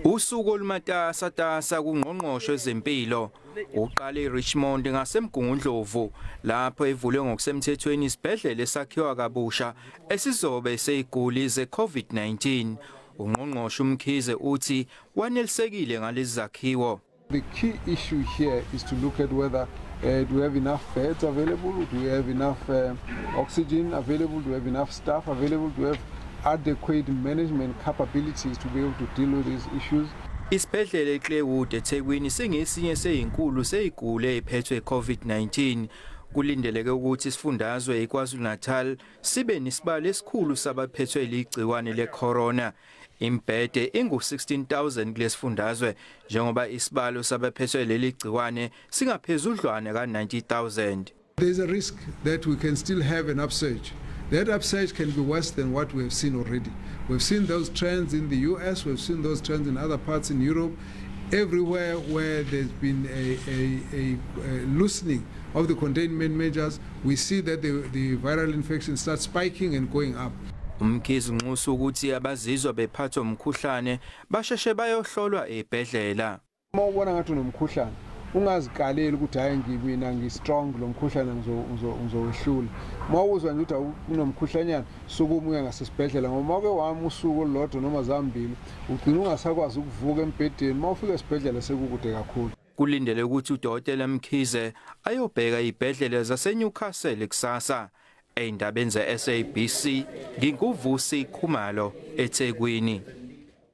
Usuku olumatasatasa kungqongqosho ezempilo uqala eRichmond ngasemgungundlovu lapho evulwe ngokusemthethweni isibhedlela esakhiwa kabusha esizobe seyiguli ze-COVID-19. Ungqongqoshe uMkhize uthi wanelisekile ngalezi zakhiwo. The key issue here is to look at whether do we have enough beds available, do we have enough oxygen available, do we have enough staff available, do we have adequate management capabilities to be able to deal with these issues. Isibhedlela eClaywood eThekwini singesinye seyinkulu seyiguli eziphethwe COVID-19. Kulindeleke ukuthi isifundazwe eKwaZulu-Natal sibe nesibalo esikhulu sabaphethwe ligciwane lecorona. Imbhede ingu-16,000 kulesifundazwe njengoba isibalo sabaphethwe leli gciwane singaphezudlwana ka-90,000. There is a risk that we can still have an upsurge. That upsurge can be worse than what we have seen already. We've seen those trends in the US, we've seen those trends in other parts in Europe. Everywhere where there's been a loosening of the containment measures, we see that the viral infection starts spiking and going up. Umkhize unxusa ukuthi abazizwa bephathwa umkhuhlane basheshe bayohlolwa ebhedlela. Uma ubona ngathi unomkhuhlane ungazikaleli ukuthi hayi ngibina ngistrong lo mkhuhlane ngizowehlula. Uma uzwa nje ukuthi unomkhuhlanyana sukumuya ngasesibhedlela ngoba ke wami usuku olodwa noma zambili ugcina ungasakwazi ukuvuka embhedeni uma ufika esibhedlela sekukude kakhulu. Kulindele ukuthi uDokotela Mkhize ayobheka ibhedlela zaseNewcastle kusasa. Eyindabeni ze-SABC nginguvusi Khumalo eThekwini.